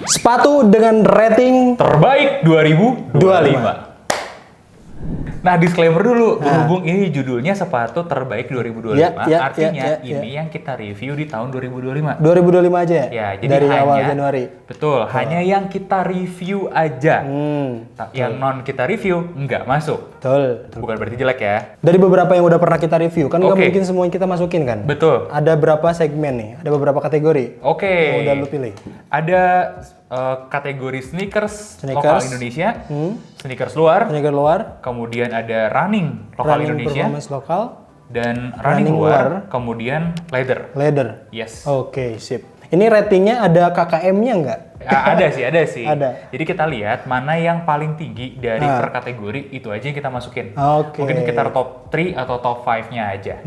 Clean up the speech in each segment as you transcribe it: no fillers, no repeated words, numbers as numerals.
Sepatu dengan rating terbaik 2025. Nah, disclaimer dulu, berhubung ini judulnya sepatu terbaik 2025, artinya ini yang kita review di tahun 2025. 2025 aja ya? Ya, jadi dari hanya, awal Januari. Betul, hanya yang kita review aja. Yang non kita review nggak masuk. Betul. Bukan berarti jelek ya. Dari beberapa yang udah pernah kita review, kan nggak mungkin semua yang kita masukin kan? Betul. Ada berapa segmen nih? Ada beberapa kategori. Oke. Yang udah lu pilih. Ada kategori sneakers lokal Indonesia, sneakers luar, kemudian ada running lokal Indonesia, performance lokal, dan running luar, kemudian leather. Yes. Oke, sip. Ini ratingnya ada KKM-nya nggak? Ada sih. Ada. Jadi kita lihat mana yang paling tinggi dari per kategori, itu aja yang kita masukin. Oke. Mungkin sekitar top 3 atau top 5-nya aja.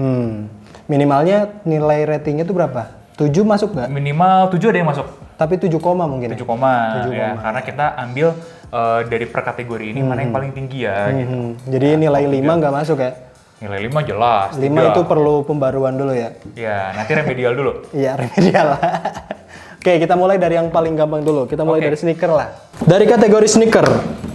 Minimalnya nilai ratingnya itu berapa? 7 masuk nggak? Minimal 7 ada yang masuk. Tapi 7 mungkin. 7 ya, karena kita ambil dari per kategori ini mana yang paling tinggi ya. Gitu. Jadi nilai 5 nggak masuk ya? Nilai 5 jelas. 5 itu perlu pembaruan dulu ya? Iya, nanti remedial dulu. Iya, remedial. Oke, kita mulai dari yang paling gampang dulu. Kita mulai dari sneaker lah. Dari kategori sneaker,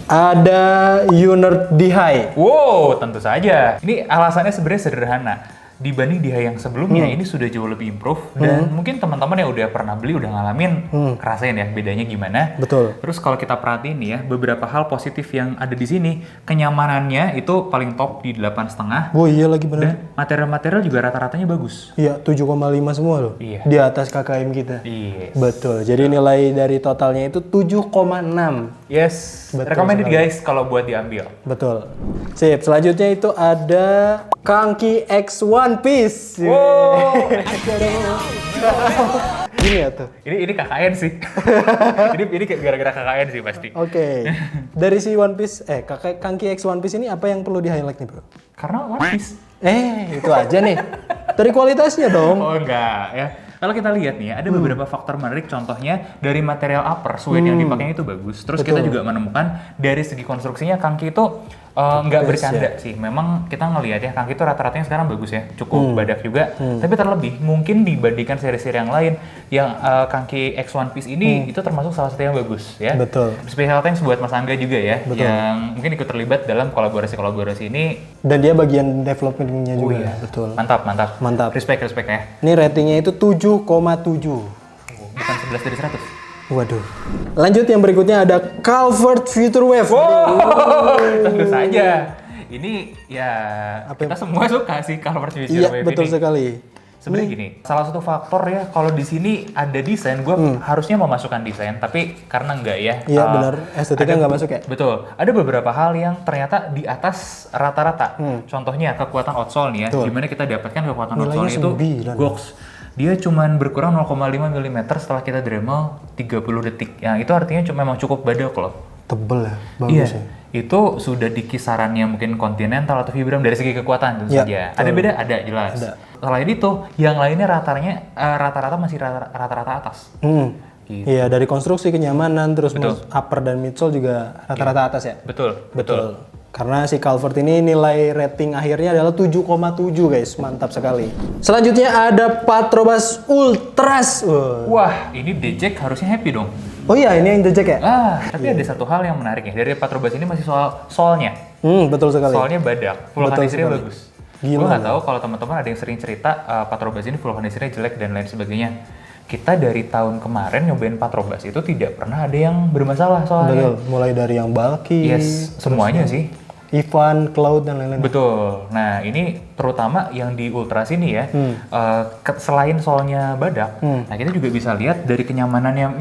ada Unert D-High. Wow, tentu saja. Ini alasannya sebenarnya sederhana. Dibanding D-High yang sebelumnya, ini sudah jauh lebih improve. Dan mungkin teman-teman yang udah pernah beli, udah ngalamin, ngerasain ya bedanya gimana. Betul. Terus kalau kita perhatiin nih ya, beberapa hal positif yang ada di sini, kenyamanannya itu paling top di 8,5. Oh iya lagi bener. Dan material-material juga rata-ratanya bagus. Iya, 7,5 semua loh. Iya. Di atas KKM kita. Yes. Betul. Jadi nilai dari totalnya itu 7,6. Yes. Betul Recommended sekali. guys kalau buat diambil. Betul. Sip. Selanjutnya itu ada Kanki X One Piece. Wow. Gini ya tuh. Ini KKN sih. ini gara-gara KKN sih pasti. Oke. Dari si One Piece, Kanki X One Piece ini apa yang perlu di-highlight nih, Bro? Karena One Piece. Itu aja nih. Dari kualitasnya dong. Oh enggak ya. Kalau kita lihat nih, ada beberapa faktor menarik. Contohnya dari material upper suede yang dipakainya itu bagus. Terus kita juga menemukan dari segi konstruksinya Kanki itu nggak bercanda sih. Memang kita ngelihat ya Kanki itu rata-ratanya sekarang bagus ya, cukup badak juga. Tapi terlebih mungkin dibandingkan seri-seri yang lain, yang Kanki X One Piece ini itu termasuk salah satu yang bagus ya. Betul. Special thanks buat Mas Angga juga ya, yang mungkin ikut terlibat dalam kolaborasi ini. Dan dia bagian development-nya juga. Iya. Betul. Mantap. Respect ya. Ini ratingnya itu 7,7. Bukan 11 dari 100. Waduh. Lanjut yang berikutnya ada Calvert Future Wave. Wow, tentu saja. Ini ya kita semua suka sih Calvert Future Wave ini. Iya, betul sekali. Sebenarnya gini, salah satu faktor ya kalau di sini ada desain, gue harusnya memasukkan desain, tapi karena enggak ya. Iya benar, estetika nggak masuk ya. Betul. Ada beberapa hal yang ternyata di atas rata-rata. Contohnya kekuatan outsole nih ya, dimana kita dapatkan kekuatan outsole itu goks. Dia cuman berkurang 0,5 mm setelah kita Dremel 30 detik. Ya, itu artinya memang cukup badak loh. Tebel ya, bagus ya. Itu sudah di kisarannya mungkin Continental atau Vibram dari segi kekuatan tentu saja. Ada beda? Ada, jelas. Selain itu, yang lainnya rata-rata masih rata-rata atas. Gitu. Iya, dari konstruksi, kenyamanan, terus upper dan midsole juga rata-rata atas ya? Betul. Karena si Calvert ini nilai rating akhirnya adalah 7,7 guys, mantap sekali. Selanjutnya ada Patrobas Ultras. Wah, ini Dejek harusnya happy dong. Oh iya, ini yang Dejek ya? Tapi ada satu hal yang menarik ya, dari Patrobas ini masih soal solnya. Betul sekali. Solnya badak, vulkanisirnya bagus. Gila. Gue nggak tahu kalau teman-teman ada yang sering cerita Patrobas ini vulkanisirnya jelek dan lain sebagainya. Kita dari tahun kemarin nyobain Patrobas itu tidak pernah ada yang bermasalah soalnya. Betul, mulai dari yang bulky. Yes, semuanya sih. Ivan, Cloud, dan lain-lain. Betul. Nah, ini terutama yang di Ultras ini ya, selain soalnya badak, nah kita juga bisa lihat dari kenyamanannya,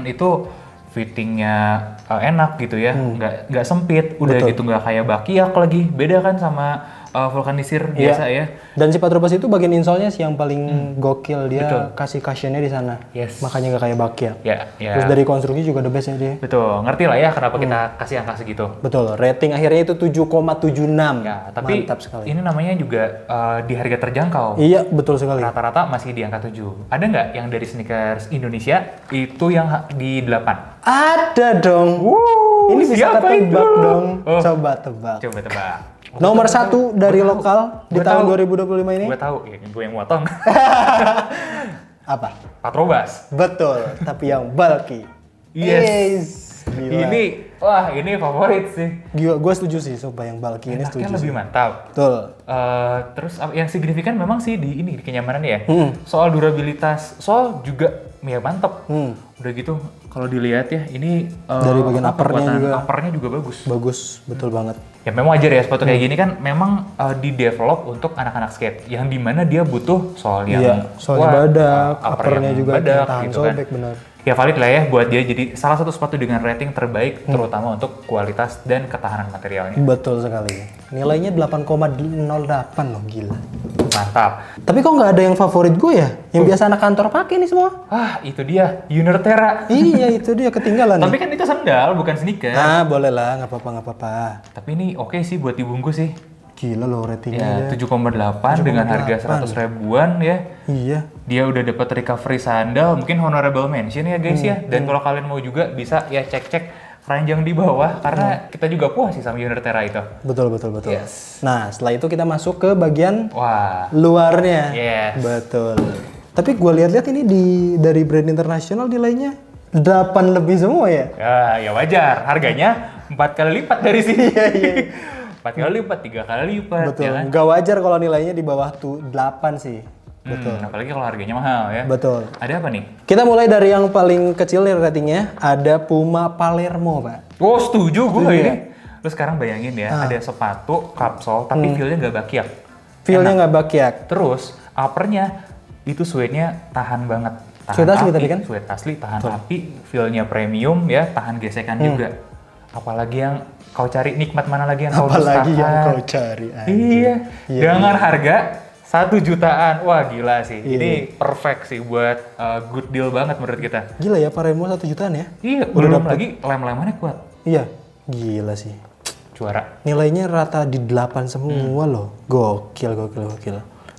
itu fittingnya enak gitu ya, nggak sempit, udah gitu nggak kayak Bakiak lagi, beda kan sama vulkanisir biasa ya. Dan si Patrobas itu bagian insole-nya sih yang paling gokil, dia kasih cushionnya di sana. Yes. Makanya nggak kayak Bakiak. Ya. Terus dari konstruksi juga the best ya dia. Betul, ngerti lah ya kenapa kita kasih angka segitu. Betul, rating akhirnya itu 7,76. Ya, tapi mantap sekali. Ini namanya juga di harga terjangkau. Iya, betul sekali. Rata-rata masih di angka 7. Ada nggak yang dari sneakers Indonesia itu yang di 8? Ada dong. Ini bisa ketebak dong. Coba tebak. Nomor 1 dari lokal di tahun 2025 ini? Gue tahu, ya, gue yang motong. Apa? Patrobas. Betul, tapi yang bulky. Yes. Gila. Ini favorit sih. Gila, gue setuju sih sumpah yang bulky ini setuju lebih sih. mantap. Betul. Terus yang signifikan memang sih di kenyamanan ya. Soal durabilitas, soal juga ya mantap. Udah gitu kalau dilihat ya ini dari bagian uppernya juga bagus. Bagus, betul banget. Ya memang wajar ya sepatu kayak gini kan memang di-develop untuk anak-anak skate yang dimana dia butuh soal yang soalnya badak, uppernya yang juga badak, tahan gitu sobek, kan. benar. Ya valid lah ya buat dia jadi salah satu sepatu dengan rating terbaik terutama untuk kualitas dan ketahanan materialnya. Betul sekali. Nilainya 8,08 loh, gila. Mantap. Tapi kok nggak ada yang favorit gue ya? Yang biasa anak kantor pakai nih semua. Itu dia Unertera. Iya, itu dia ketinggalan. Tapi kan itu sandal bukan sneaker. Boleh lah, nggak apa-apa. Tapi ini oke sih buat dibungkus sih. Gila loh ratingnya. Ya, 7,8 dengan harga 100 ribuan ya. Iya. Dia udah dapat recovery sandal, mungkin honorable mention ya guys ya. Dan kalau kalian mau juga bisa ya cek-cek keranjang di bawah karena kita juga puas sih sama Unertera itu. Betul. Yes. Nah, setelah itu kita masuk ke bagian Wah. luarnya. Yes. Betul. Tapi gue lihat-lihat ini dari brand internasional nilainya 8 lebih semua ya. Ya wajar, harganya 4 kali lipat dari sini. Iya. 4 kali lipat, 3 kali lipat. Betul. Ya kan? Nggak wajar kalau nilainya di bawah tuh 8 sih. Betul. Apalagi kalau harganya mahal ya. Betul. Ada apa nih? Kita mulai dari yang paling kecil nih ratingnya. Ada Puma Palermo, Pak. Oh, setuju gue ini. Lu sekarang bayangin ya, ada sepatu kapsul tapi feel-nya nggak bakyak. Feel-nya nggak bakyak. Terus uppernya itu suede-nya tahan banget. Suede asli tadi kan? Suede asli, tahan api, feel-nya premium ya, tahan gesekan juga. Apalagi yang kau cari, nikmat mana lagi yang kau dustakan. Apalagi yang kau cari. Iya. Dengan harga 1 jutaan. Wah gila sih. Ini perfect sih buat good deal banget menurut kita. Gila ya, Palermo 1 jutaan ya? Iya, belum lagi lem-lemannya kuat. Iya. Gila sih. Juara. Nilainya rata di 8 semua loh. Gokil.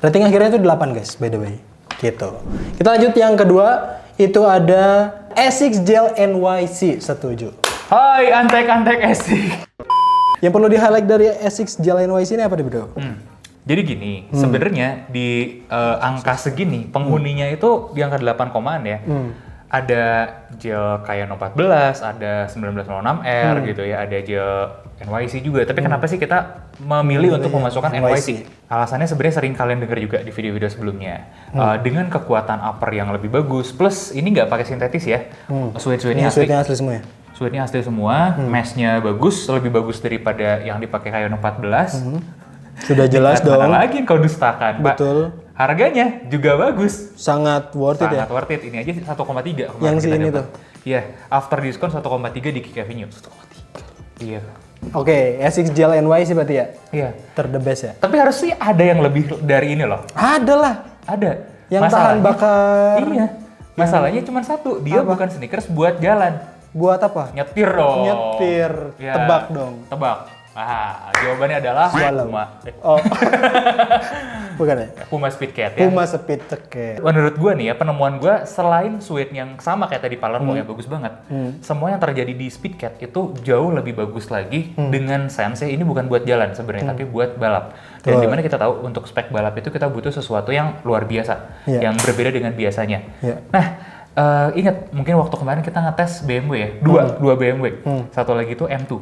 Rating akhirnya itu 8 guys, by the way. Gitu. Kita lanjut yang kedua. Itu ada Asics Gel NYC. Setuju. Hai antek-antek Asics. Yang perlu di-highlight dari Asics Gel NYC ini apa nih bro? Jadi gini, sebenarnya di angka segini penghuninya itu di angka 8 komaan ya. Ada gel Kayano 14, ada 1906R gitu ya, ada gel NYC juga. Tapi kenapa sih kita memilih untuk memasukkan NYC? Alasannya sebenarnya sering kalian dengar juga di video-video sebelumnya. Dengan kekuatan upper yang lebih bagus, plus ini nggak pakai sintetis ya. Suede-suede-nya asli. Suede-nya asli semua ya? Suede-nya asli semua, mesh-nya bagus, lebih bagus daripada yang dipakai Kayano 14. Sudah jelas dong. Mana lagi yang kau dustakan, Pak? Betul. Harganya juga bagus. Sangat worth it ya? Sangat worth it. Ini aja 1,3. Yang si ini tuh? Iya, after diskon 1,3 di Kick Avenue. 1,3. Iya. Oke, Asics Gel NYC berarti ya? Iya. The best ya? Tapi harus sih ada yang lebih dari ini loh. Ada lah. Ada. Yang tahan bakar. Iya. Masalahnya cuma satu. Dia bukan sneakers buat jalan. Buat apa? Nyetir dong. Nyetir. Ya, Tebak dong. Tebak. jawabannya adalah Puma. Oh. Bukan ya? Puma Speedcat ya. Puma Speedcat. Menurut gue nih ya, penemuan gue selain suede yang sama kayak tadi Palermo yang bagus banget, semua yang terjadi di Speedcat itu jauh lebih bagus lagi dengan sense. Ini bukan buat jalan sebenarnya, tapi buat balap. Dan dimana kita tahu untuk spek balap itu kita butuh sesuatu yang luar biasa, yang berbeda dengan biasanya. Nah, ingat mungkin waktu kemarin kita ngetes BMW ya, dua BMW, satu lagi itu M2.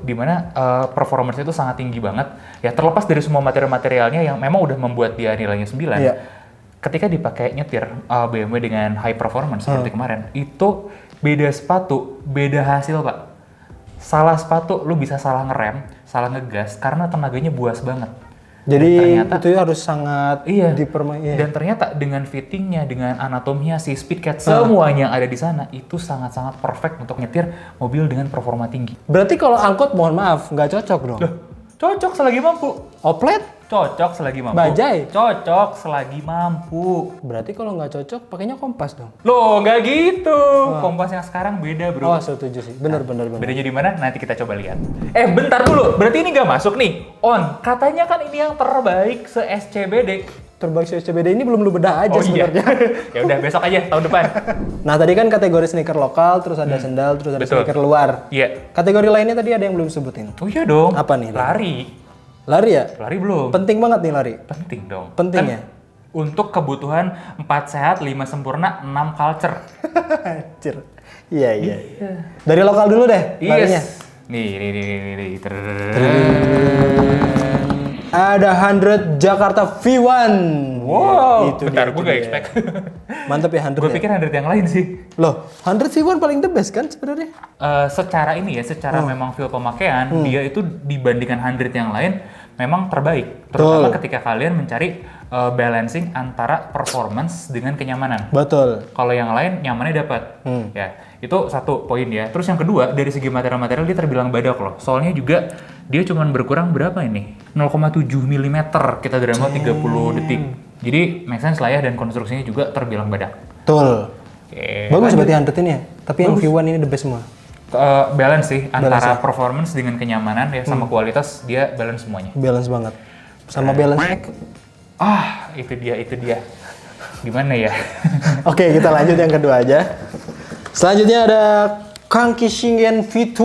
Dimana performance itu sangat tinggi banget. Ya terlepas dari semua material-materialnya yang memang udah membuat dia nilainya 9. Ketika dipakai nyetir BMW dengan high performance seperti kemarin, itu beda sepatu, beda hasil Pak. Salah sepatu lu bisa salah ngerem, salah ngegas karena tenaganya buas banget. Jadi ternyata, itu harus sangat dipermainkan. Dan ternyata dengan fittingnya, dengan anatominya si Speedcat, semuanya yang ada di sana itu sangat-sangat perfect untuk nyetir mobil dengan performa tinggi. Berarti kalau angkot mohon maaf nggak cocok dong? Loh, cocok selagi mampu. Oplet? Cocok selagi mampu. Bajai? Cocok selagi mampu. Berarti kalau nggak cocok pakainya Kompas dong? Loh, nggak gitu. Kompas yang sekarang beda bro. Oh, setuju sih. Bener. Bedanya di mana? Nanti kita coba lihat. Bentar dulu. Berarti ini nggak masuk nih. Katanya kan ini yang terbaik se-SCBD. Terbaik se-SCBD ini belum lu bedah aja sebenarnya. Ya udah besok aja tahun depan. Nah tadi kan kategori sneaker lokal, terus ada sendal, terus ada sneaker luar. Iya. Kategori lainnya tadi ada yang belum sebutin. Oh iya dong. Apa nih? Lari ya? Lari belum. Penting banget nih lari. Penting dong. Penting ya? Untuk kebutuhan 4 sehat, 5 sempurna, 6 culture. Anjir. Iya. Dari lokal dulu deh, larinya. Nih. Ada 100 Jakarta V1. Wow, itu bentar, dia, gue gak expect. Mantap ya 100 Gue ya? pikir 100 yang lain sih. Loh, 100 V1 paling the best kan sebenarnya? Secara ini ya, secara memang feel pemakaian, dia itu dibandingkan 100 yang lain memang terbaik. Terutama ketika kalian mencari balancing antara performance dengan kenyamanan. Betul. Kalau yang lain nyamannya dapat. Ya, itu satu poin ya. Terus yang kedua, dari segi material-material dia terbilang badak loh. Soalnya juga dia cuma berkurang berapa ini? 0,7 mm kita dalam 30 detik. Jadi make sense lah ya, dan konstruksinya juga terbilang badak. Betul. Oke, Bagus berarti 100 ini ya. Tapi yang V1 ini the best semua. balance sih antara performance dengan kenyamanan ya, sama kualitas dia balance semuanya. Balance banget. Sama balance neck. Itu dia. Gimana ya? Oke, kita lanjut yang kedua aja. Selanjutnya ada Kangki Shingen V2.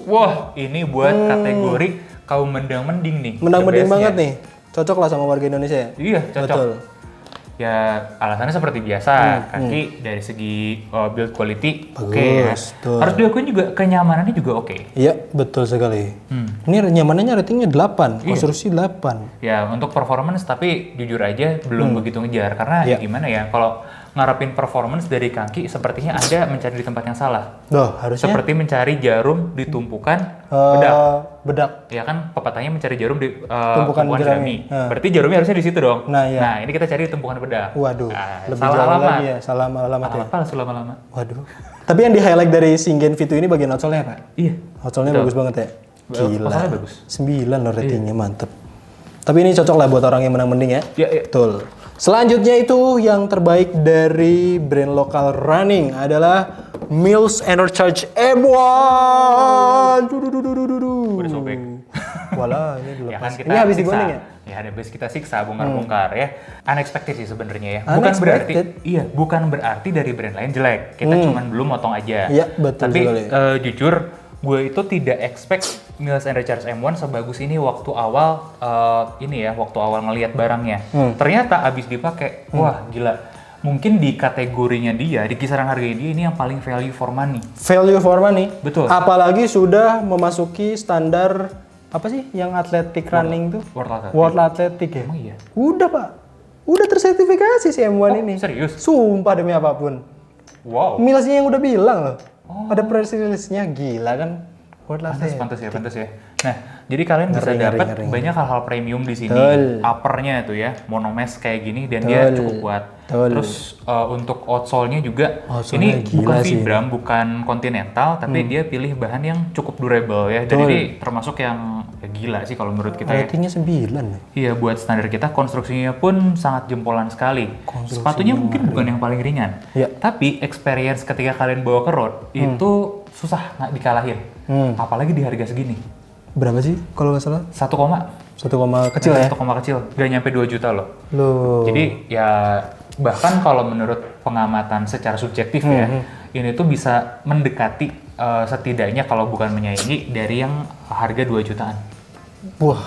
Wah, ini buat kategori kaum mendang-mending nih. Mendang-mending banget nih. Cocok lah sama warga Indonesia ya? Iya, cocok. Betul. Ya, alasannya seperti biasa. Kaki dari segi build quality oke ya. Betul. Harus diakuin juga kenyamanannya juga oke. Iya, betul sekali. Ini nyamanannya ratingnya 8, konstruksi 8. Ya, untuk performance tapi jujur aja belum begitu ngejar. Karena ya gimana ya, kalau ngarepin performance dari kaki sepertinya Anda mencari di tempat yang salah. Loh, harusnya Seperti mencari jarum di tumpukan bedak. Ya kan pepatahnya mencari jarum di Tumpukan jerami. Berarti jarumnya harusnya di situ dong. Nah, iya. Ini kita cari di tumpukan bedak. Waduh, lebih salah jauh alamat. lagi ya, salah alamat ya. Apa lama-lama? Waduh. Tapi yang di highlight dari Shingen V2 ini bagian outsole-nya, Pak. Iya. Outsole-nya bagus banget ya. Gila. Outsole-nya bagus. 9 loh ratingnya, mantep. Tapi ini cocok lah buat orang yang menang-mending ya. Iya. Betul. Selanjutnya itu yang terbaik dari brand lokal running adalah Mills Enercharge M1. Udah sobek. Walah, ini dulu Ya kan kita ini habis siksa. digondeng ya? Ya habis kita siksa bongkar-bongkar ya. Unexpected sih sebenarnya ya. Unexpected? Bukan berarti dari brand lain jelek. Kita cuman belum motong aja. Iya, betul Tapi sekali. Jujur gue itu tidak expect Mills Enercharge M1 sebagus ini waktu awal waktu awal ngelihat barangnya. Ternyata abis dipakai, wah gila. Mungkin di kategorinya dia, di kisaran harganya dia ini yang paling value for money. Value for money. Betul. Apalagi sudah memasuki standar apa sih yang athletic running tuh? World Athletic ya? Emang iya? Udah, Pak. Udah tersertifikasi si M1 ini. Serius? Sumpah demi apapun. Wow. Milsnya yang udah bilang loh. Ada press release-nya, gila kan? World Athletic. Pantes ya. Nah, jadi kalian bisa dapat banyak hal-hal premium di sini. Uppernya tuh ya, monomesh kayak gini dan dia cukup kuat. Terus untuk outsole-nya juga, ini bukan Vibram, bukan Continental, tapi dia pilih bahan yang cukup durable ya. Dan ini termasuk yang gila sih kalau menurut kita ya. Ratingnya 9 Iya, buat standar kita konstruksinya pun sangat jempolan sekali. Sepatunya mungkin bukan yang paling ringan. Tapi experience ketika kalian bawa ke road itu susah nggak dikalahin. Apalagi di harga segini. Berapa sih kalau nggak salah? 1 kecil ya? 1 kecil, gak nyampe 2 juta loh. Jadi ya bahkan kalau menurut pengamatan secara subjektif ya, ini tuh bisa mendekati setidaknya kalau bukan menyaingi dari yang harga 2 jutaan. Wah,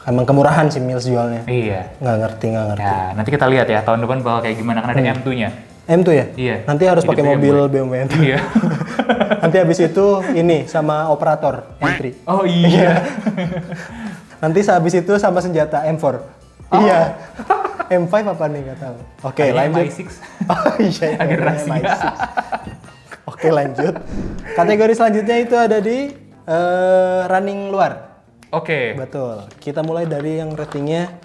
emang kemurahan sih Mills jualnya. Iya. Nggak ngerti. Ya, nanti kita lihat ya tahun depan bakal kayak gimana, kan ada M2-nya. M2 ya? Iya. Nanti harus pakai mobil BMW. Iya. Nanti habis itu ini sama operator M3. Oh iya. Nanti sehabis itu sama senjata M4. Iya. M5 apa nih nggak tahu. Oke, lanjut. MI6. Oh iya. Agak rahasia. MI6. Oke, lanjut. Kategori selanjutnya itu ada di running luar. Oke. Betul. Kita mulai dari yang ratingnya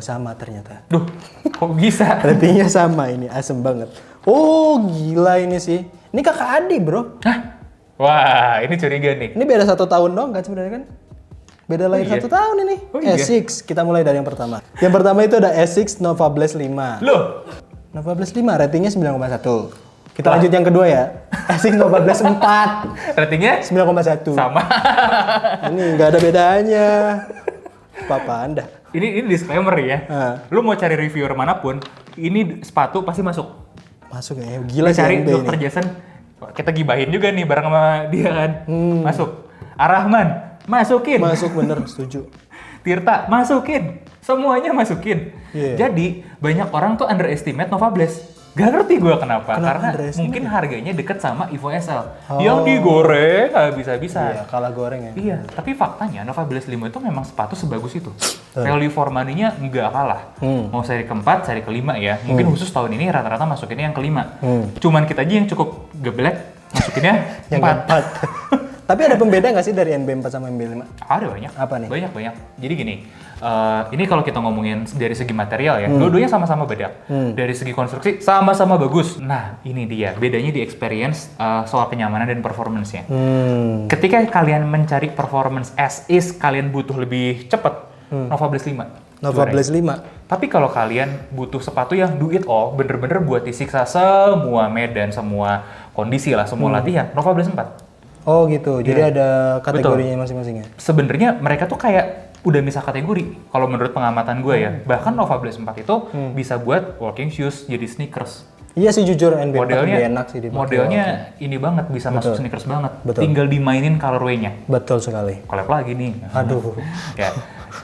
sama ternyata. Duh, kok bisa? Ratingnya sama ini, asem banget. Oh, gila ini sih. Ini kakak adik, bro. Hah? Wah, ini curiga nih. Ini beda 1 tahun dong kan sebenarnya kan? Beda lahir 1 tahun ini. S6, kita mulai dari yang pertama. Yang pertama itu ada S6 Nova Blast 5. Loh? Nova Blast 5, ratingnya 9,1. Kita lanjut yang kedua ya. S6 Nova Blast 4. Ratingnya? 9,1. Sama. Ini nggak ada bedanya. Apa Anda? Ini disclaimer ya. Lu mau cari reviewer manapun, ini sepatu pasti masuk. Masuk ya, gila sih cari MB Dr. ini. Jason, kita gibahin juga nih bareng sama dia kan. Masuk. Arahman, masukin. Masuk bener, setuju. Tirta, masukin. Semuanya masukin. Yeah. Jadi, banyak orang tuh underestimate Nova Blast. Gak ngerti gue kenapa karena mungkin harganya deket sama Evo SL yang digoreng habis-habisan. Iya, kalah goreng ya. Iya, tapi faktanya Nova Blast 5 itu memang sepatu sebagus itu. Value for money-nya nggak kalah. Mau seri keempat, seri kelima ya. Mungkin khusus tahun ini rata-rata masukinnya yang kelima. Cuman kita aja yang cukup geblek masukinnya yang 4. Tapi ada pembeda nggak sih dari NB4 sama NB5? Ada banyak. Apa nih? Banyak. Jadi gini, ini kalau kita ngomongin dari segi material ya, dua-duanya sama-sama beda. Dari segi konstruksi sama-sama bagus. Nah, ini dia bedanya di experience soal kenyamanan dan performance-nya. Ketika kalian mencari performance as is, kalian butuh lebih cepat, Nova Blast 5. Nova Blast 5. Tapi kalau kalian butuh sepatu yang do it all, bener-bener buat disiksa semua medan, semua kondisi lah, semua latihan, Nova Blast 4. Oh gitu, jadi ada kategorinya masing-masing ya? Sebenarnya mereka tuh kayak udah misah kategori kalau menurut pengamatan gue ya. Bahkan Nova Blast 4 itu bisa buat walking shoes, jadi sneakers. Iya sih jujur NB4 modelnya lebih enak sih dipakai. Modelnya ini banget bisa masuk sneakers banget. Betul. Tinggal dimainin colorway-nya. Betul sekali. Collab lagi nih. Aduh. Ya.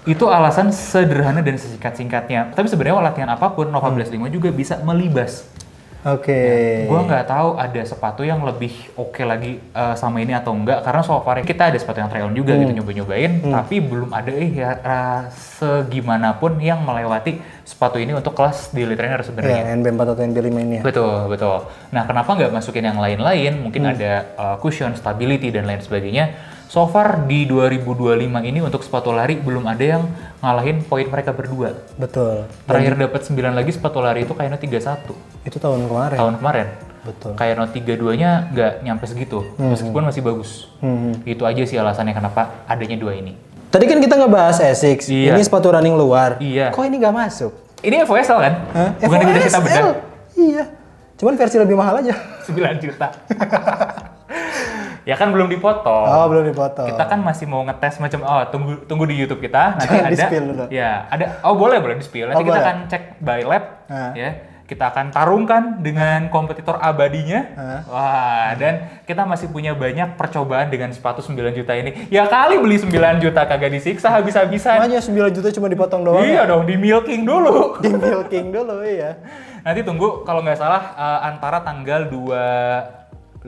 Itu alasan sederhana dan sesingkat-singkatnya. Tapi sebenarnya latihan apapun Nova Blast 5 juga bisa melibas. Oke. Ya, gue nggak tahu ada sepatu yang lebih oke lagi sama ini atau enggak, karena so far kita ada sepatu yang trail juga gitu nyobain, tapi belum ada segimanapun yang melewati sepatu ini untuk kelas daily trainer sebenarnya. Ya, NB4 atau NB5 ini ya. Betul. Nah, kenapa nggak masukin yang lain-lain? Mungkin ada cushion, stability dan lain sebagainya. So far di 2025 ini untuk sepatu lari belum ada yang ngalahin poin mereka berdua. Betul. Terakhir dapat 9 lagi sepatu lari itu kayak 31. Itu tahun kemarin. Tahun kemarin. Betul. Kayak Note 32-nya nggak nyampe segitu, meskipun masih bagus. Itu aja sih alasannya kenapa adanya dua ini. Tadi kan kita ngebahas Asics, ini sepatu running luar. Iya. Kok ini nggak masuk? Ini FOSL kan? Bukan yang udah kita bedah. Iya. Cuman versi lebih mahal aja. 9 juta. Ya kan belum dipotong. Oh, belum dipotong. Kita kan masih mau ngetes macam tunggu di YouTube kita nanti jangan ada. Di-spill dulu. Ya, ada. Oh, boleh di-spill. Nanti kita akan cek by lab ya. Kita akan tarungkan dengan kompetitor abadinya. Wah, dan kita masih punya banyak percobaan dengan sepatu 9 juta ini. Ya kali beli 9 juta kagak disiksa habis-habisan. Makanya 9 juta cuma dipotong doang. Iya dong, di milking dulu. Di milking dulu, iya. Nanti tunggu kalau nggak salah antara tanggal 25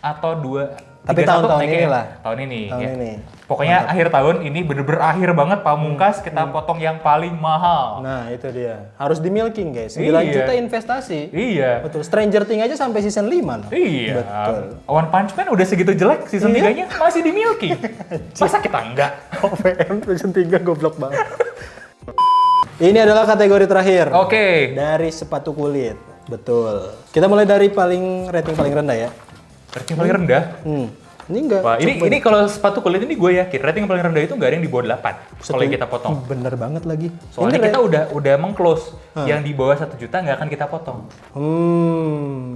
atau 2 tapi tahun ini lah. Tahun ini. Tahun ya. ini. Pokoknya akhir tahun ini bener-bener akhir banget pamungkas kita potong yang paling mahal. Nah itu dia. Harus di milking guys. 9 Iya. juta investasi. Iya. Betul. Stranger Things aja sampai season 5 loh. Iya. Betul. One Punch Man udah segitu jelek season 3-nya masih di milking. Masa kita enggak? OVM season 3 goblok banget. Ini adalah kategori terakhir. Oke. Dari sepatu kulit. Betul. Kita mulai dari rating paling rendah ya. Rating paling rendah? Ini enggak. Wah, ini kalau sepatu kulit ini gue yakin rating paling rendah itu nggak ada yang di bawah 8 kalau yang kita potong. Bener banget lagi. Soalnya kita udah meng-close yang di bawah 1 juta nggak akan kita potong.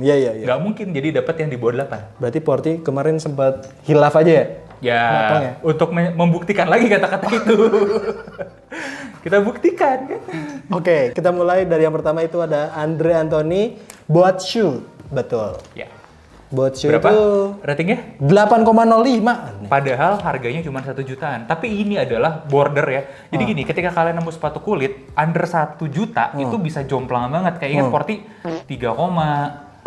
Iya. Nggak mungkin jadi dapat yang di bawah 8. Berarti Porti kemarin sempat hilaf aja ya? Ya, untuk membuktikan lagi kata-kata itu. Kita buktikan. Oke, kita mulai dari yang pertama itu ada Andre Anthony Boat Shoe. Betul. Ya. Boat Shoe Berapa itu ratingnya? 8,05. Padahal harganya cuma 1 jutaan. Tapi ini adalah border ya. Jadi gini, ketika kalian nemu sepatu kulit under 1 juta itu bisa jomplang banget. Kayak ingat Porti 3,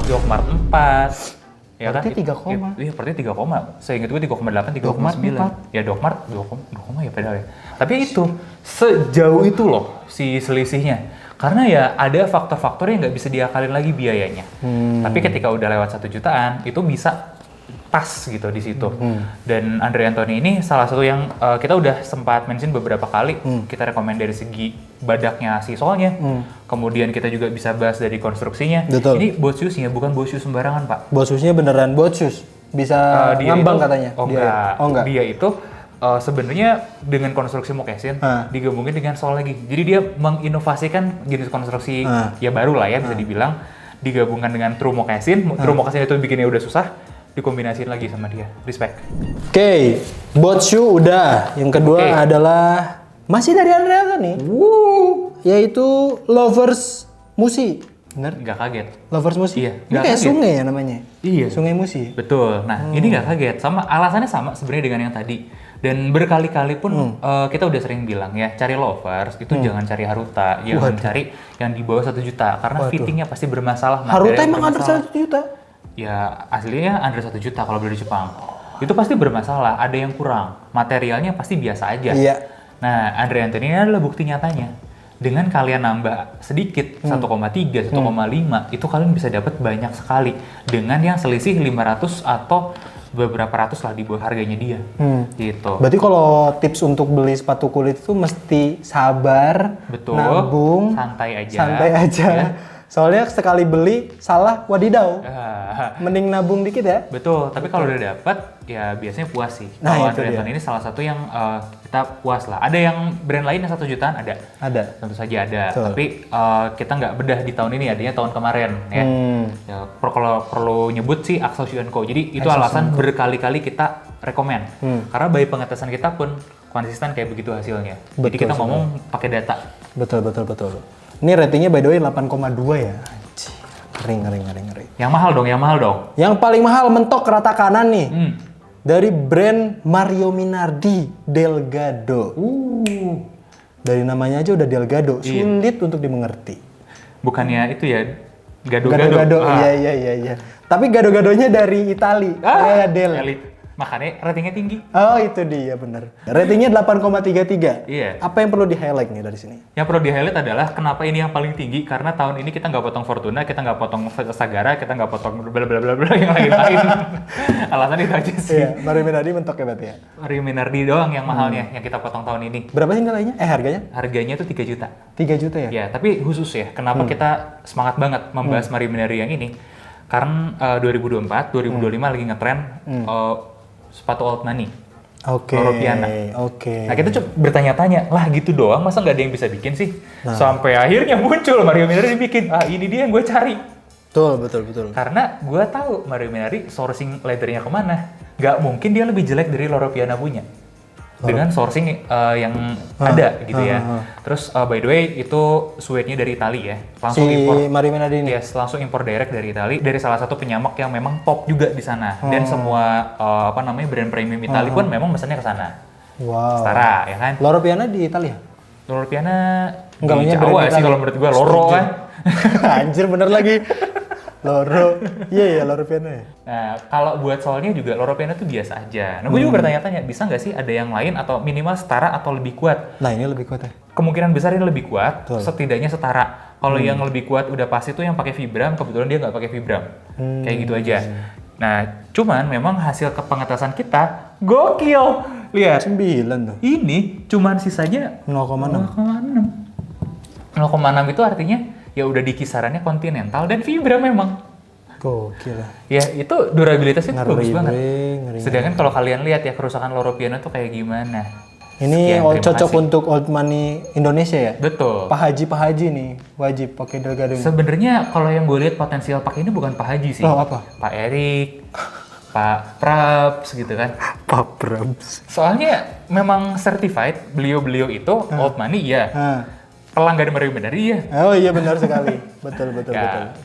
Jokmart 4. Ya berarti kan? 3, iya, berarti 3, saya ingat gue 3,8, 3,9. Ya Dokmart 2, ya padahal ya. Tapi itu sejauh itu loh si selisihnya. Karena ya ada faktor-faktor yang nggak bisa diakalin lagi biayanya. Tapi ketika udah lewat 1 jutaan itu bisa pas gitu di situ. Dan Andre Anthony ini salah satu yang kita udah sempat mention beberapa kali. Kita rekomend dari segi badaknya si solnya. Kemudian kita juga bisa bahas dari konstruksinya. Betul. Ini boat shoes-nya bukan boat shoes sembarangan, Pak. Boat shoes-nya beneran boat shoes. Bisa ngambang katanya. Oh enggak. Dia itu sebenarnya dengan konstruksi moccasin digabungin dengan sol lagi. Jadi dia menginovasikan jenis konstruksi ya baru lah ya bisa dibilang, digabungkan dengan true moccasin. True moccasin itu bikinnya udah susah, dikombinasiin lagi sama dia. Respect. Oke, boat shoe udah. Yang kedua adalah masih dari Andre Anthony. Yaitu Lovers Musi. Bener? Nggak kaget. Lovers Musi? Iya. Ini kayak kaget. sungai ya namanya? Iya. Sungai Musi? Betul. Nah, ini nggak kaget. Alasannya sama sebenarnya dengan yang tadi. Dan berkali-kali pun kita udah sering bilang ya, cari lovers itu jangan cari Haruta, jangan cari yang di bawah 1 juta karena fittingnya pasti bermasalah. Haruta emang under 1 juta? Ya aslinya under 1 juta kalau beli di Jepang. Itu pasti bermasalah, ada yang kurang. Materialnya pasti biasa aja. Iya. Nah, Andre Anthony ini adalah bukti nyatanya. Dengan kalian nambah sedikit 1,3, 1,5 itu kalian bisa dapat banyak sekali dengan yang selisih 500 atau beberapa ratus lah di bawah harganya dia. Gitu. Berarti kalau tips untuk beli sepatu kulit itu mesti sabar, betul, nabung, santai aja. Ya. Soalnya sekali beli salah wadidaw. Mending nabung dikit ya. Betul, tapi kalau udah dapet ya biasanya puas sih. Nah, kalau Andre Anthony ini salah satu yang kita puas lah. Ada yang brand lain yang 1 jutaan ada. Tentu saja ada. Betul. Tapi kita nggak bedah di tahun ini, adanya tahun kemarin ya. Ya kalau perlu nyebut sih Axel Shoe & Co. Jadi itu alasan berkali-kali kita rekomen. Karena by pengetesan kita pun konsisten kayak begitu hasilnya. Betul, jadi kita ngomong pakai data. Betul. Ini ratingnya by the way 8,2 ya. Ngeri. Yang mahal dong. Yang paling mahal mentok rata kanan nih. Dari brand Mario Minardi Delgado. Dari namanya aja udah Delgado, sulit untuk dimengerti. Bukannya itu ya Gado-gado. Iya. Tapi gado-gadonya dari Itali. Del. Makanya ratingnya tinggi. Oh, itu dia bener. Ratingnya 8,33. Iya. Apa yang perlu di-highlight nih dari sini? Yang perlu di-highlight adalah kenapa ini yang paling tinggi, karena tahun ini kita nggak potong Fortuna, kita nggak potong Sagara, kita nggak potong bla yang lain-lain. Alasan itu aja sih. Iya, Mario Minardi mentok ya berarti ya? Mario Minardi doang yang mahalnya, yang kita potong tahun ini. Berapa sih nilainya? Harganya? Harganya tuh 3 juta. 3 juta ya? Ya, tapi khusus ya, kenapa kita semangat banget membahas Mario Minardi yang ini? Karena 2024, 2025 lagi ngetren sepatu old money. Loro Piana. Nah kita coba bertanya-tanya, lah gitu doang masa nggak ada yang bisa bikin sih? Sampai akhirnya muncul Mario Minardi bikin, ini dia yang gue cari. Betul. Karena gue tahu Mario Minardi sourcing leathernya kemana. Nggak mungkin dia lebih jelek dari Loro Piana punya. Dengan sourcing yang ada gitu ya. Terus by the way itu suede-nya dari Italia ya. Langsung impor. Mario Minardi ini? Yes, langsung impor direct dari Italia. Dari salah satu penyamak yang memang top juga di sana. Dan semua brand premium Italia pun memang pesannya ke sana. Wow. Setara ya kan. Loro Piana di Italia? Loro Piana enggak, di Jawa sih kalau menurut gua. Loro kan. Anjir bener lagi. Loro. Iya Loro Piana ya. Nah, kalau buat soalnya juga Loro Piana tuh biasa aja. Nah, gue juga bertanya-tanya, bisa nggak sih ada yang lain atau minimal setara atau lebih kuat? Nah, ini lebih kuat ya? Kemungkinan besar ini lebih kuat, setidaknya setara. Kalau yang lebih kuat udah pasti tuh yang pakai Vibram, kebetulan dia nggak pakai Vibram. Kayak gitu aja. Nah, cuman memang hasil pengetesan kita gokil. Lihat. 9 tuh. Ini cuman sisanya 0,6 itu artinya ya udah di kisarannya Continental dan Vibram memang. Gokil. Ya itu durabilitasnya tuh bagus banget. Ngeri. Sedangkan kalau kalian lihat ya kerusakan Loro Piana tuh kayak gimana. Ini cocok untuk old money Indonesia ya? Betul. Pak Haji nih wajib pakai Delgado ini. Sebenarnya kalau yang gue lihat potensial pakai ini bukan Pak Haji sih. Oh, apa? Pak Erik, Pak Prabs gitu kan. Pak Prabs. Soalnya memang certified beliau-beliau itu old money ya. Pelanggan Mario Minardi ya. Oh iya benar sekali. Betul.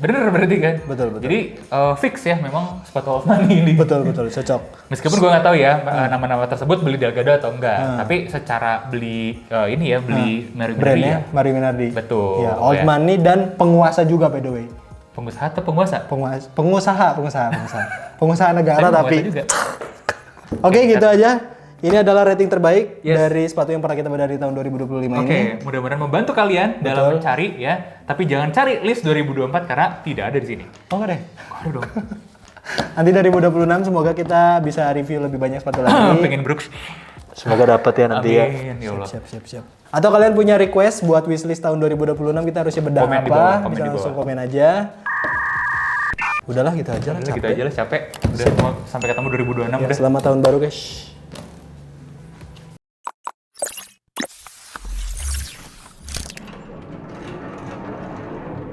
Bener berarti kan? Betul. Jadi fix ya memang sepatu old money ini. Betul cocok. Meskipun gue nggak tahu ya nama-nama tersebut beli Delgado atau enggak, tapi secara beli beli Mario Minardi brandnya ya. Mario Minardi. Betul. Ya, old money dan penguasa juga by the way. Pengusaha atau penguasa? Pengusaha negara tapi. Juga. Oke, gitu aja. Ini adalah rating terbaik dari sepatu yang pernah kita bedah di tahun 2025 ini. Oke, mudah-mudahan membantu kalian dalam mencari ya. Tapi jangan cari list 2024 karena tidak ada di sini. Oh enggak deh. Aduh dong. Nanti 2026 semoga kita bisa review lebih banyak sepatu lagi. Pengen Brooks. Semoga dapat ya nanti ya. Amin, ya Allah. Siap. Atau kalian punya request buat wishlist tahun 2026 kita harusnya bedah komen apa? Bisa langsung komen aja. Udahlah gitu aja lah. Gitu aja lah capek. Udah mau sampai ketemu 2026 udah. Selamat tahun baru guys.